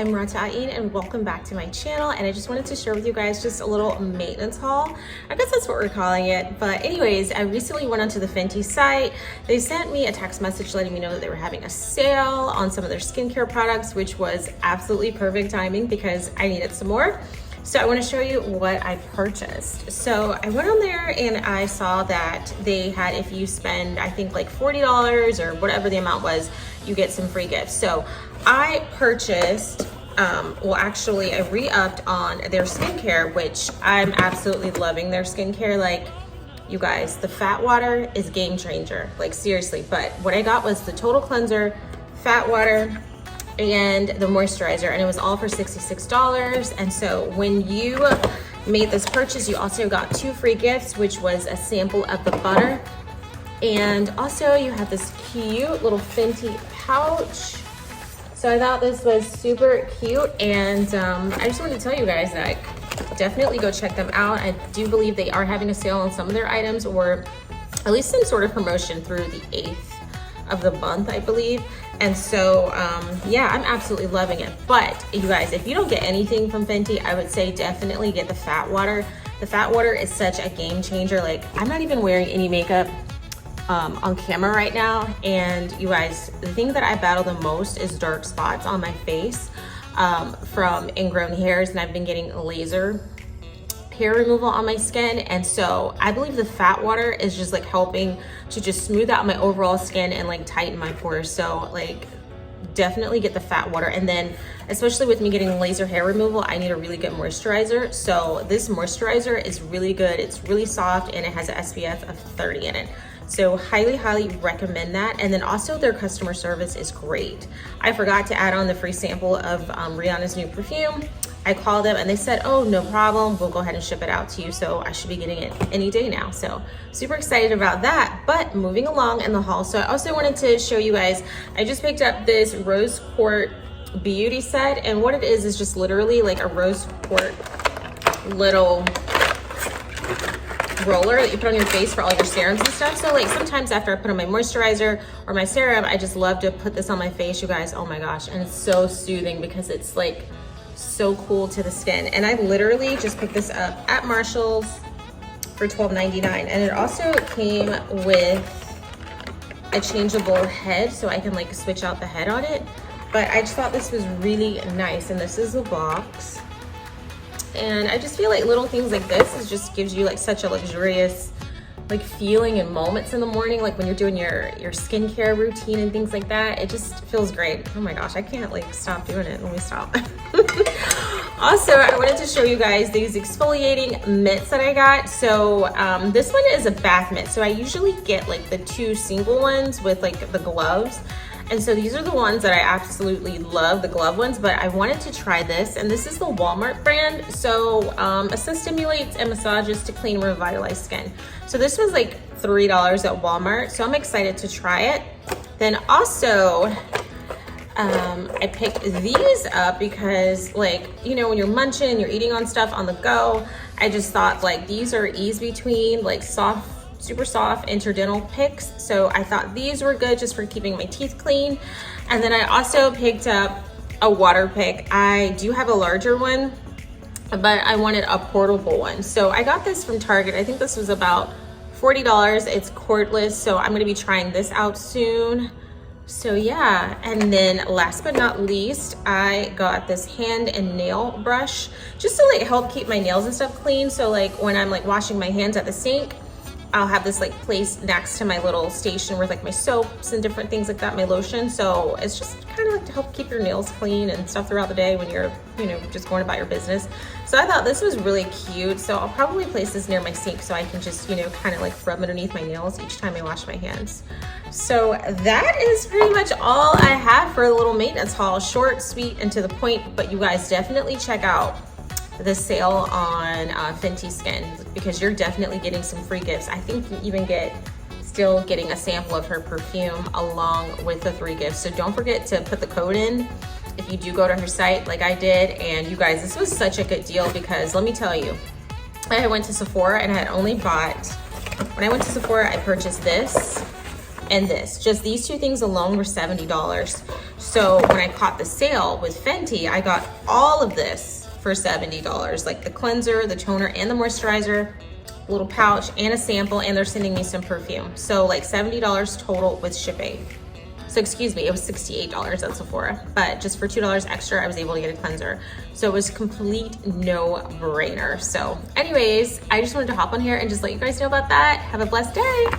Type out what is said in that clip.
I'm Rah'tah and welcome back to my channel, and I just wanted to share with you guys just a little maintenance haul. I guess that's what we're calling it. But anyways, I recently went onto the Fenty site. They sent me a text message letting me know that they were having a sale on some of their skincare products, which was absolutely perfect timing because I needed some more. So I want to show you what I purchased. So I went on there and I saw that they had, if you spend, I think like $40 or whatever the amount was, you get some free gifts. So I purchased, well actually I re-upped on their skincare, which I'm absolutely loving their skincare. Like, you guys, the fat water is game changer, like seriously. But what I got was the total cleanser, fat water, and the moisturizer, and it was all for $66. And so when you made this purchase, you also got 2 free gifts, which was a sample of the butter, and also you have this cute little Fenty pouch. So I thought this was super cute, and I just wanted to tell you guys that definitely go check them out. I do believe they are having a sale on some of their items, or at least some sort of promotion through the 8th of the month, I believe. And so yeah, I'm absolutely loving it. But you guys, if you don't get anything from Fenty, I would say definitely get the fat water. The fat water is such a game changer. Like, I'm not even wearing any makeup on camera right now, and you guys, the thing that I battle the most is dark spots on my face from ingrown hairs, and I've been getting laser hair removal on my skin. And so I believe the fat water is just like helping to just smooth out my overall skin and like tighten my pores. So like, definitely get the fat water. And then especially with me getting laser hair removal, I need a really good moisturizer. So this moisturizer is really good. It's really soft and it has an SPF of 30 in it. So highly recommend that. And then also their customer service is great. I forgot to add on the free sample of Rihanna's new perfume. I called them and they said, oh, no problem, we'll go ahead and ship it out to you. So I should be getting it any day now. So super excited about that. But moving along in the haul, so I also wanted to show you guys, I just picked up this rose quartz beauty set, and what it is just literally like a rose quartz little roller that you put on your face for all your serums and stuff. So like, sometimes after I put on my moisturizer or my serum, I just love to put this on my face, you guys. Oh my gosh. And it's so soothing because it's like so cool to the skin. And I literally just picked this up at Marshall's for $12.99, and it also came with a changeable head, so I can like switch out the head on it. But I just thought this was really nice, and this is the box. And I just feel like little things like this is just gives you like such a luxurious like feeling and moments in the morning, like when you're doing your skincare routine and things like that. It just feels great. Oh my gosh, I can't like stop doing it. Let me stop. Also, I wanted to show you guys these exfoliating mitts that I got. So this one is a bath mitt. So I usually get like the 2 single ones with like the gloves. And so these are the ones that I absolutely love, the glove ones, but I wanted to try this, and this is the Walmart brand. So assist, stimulates, and massages to clean and revitalize skin. So this was like $3 at Walmart, so I'm excited to try it. Then also, I picked these up because, like, you know, when you're munching, you're eating on stuff on the go, I just thought like these are ease between, like soft, super soft interdental picks. So I thought these were good just for keeping my teeth clean. And then I also picked up a water pick. I do have a larger one, but I wanted a portable one. So I got this from Target. I think this was about $40. It's cordless, so I'm gonna be trying this out soon. So yeah, and then last but not least, I got this hand and nail brush just to like help keep my nails and stuff clean. So like when I'm like washing my hands at the sink, I'll have this like placed next to my little station with like my soaps and different things like that, my lotion. So it's just kind of like to help keep your nails clean and stuff throughout the day when you're, you know, just going about your business. So I thought this was really cute. So I'll probably place this near my sink so I can just, you know, kind of like rub underneath my nails each time I wash my hands. So that is pretty much all I have for a little maintenance haul. Short, sweet, and to the point, but you guys definitely check out the sale on Fenty Skin because you're definitely getting some free gifts. I think you even still getting a sample of her perfume along with the 3 gifts. So don't forget to put the code in if you do go to her site like I did. And you guys, this was such a good deal because let me tell you, I went to Sephora and I had only bought, when I went to Sephora, I purchased this and this. Just these 2 things alone were $70. So when I caught the sale with Fenty, I got all of this for $70, like the cleanser, the toner, and the moisturizer, a little pouch, and a sample, and they're sending me some perfume. So like $70 total with shipping. So excuse me, it was $68 at Sephora, but just for $2 extra, I was able to get a cleanser. So it was complete no-brainer. So anyways, I just wanted to hop on here and just let you guys know about that. Have a blessed day.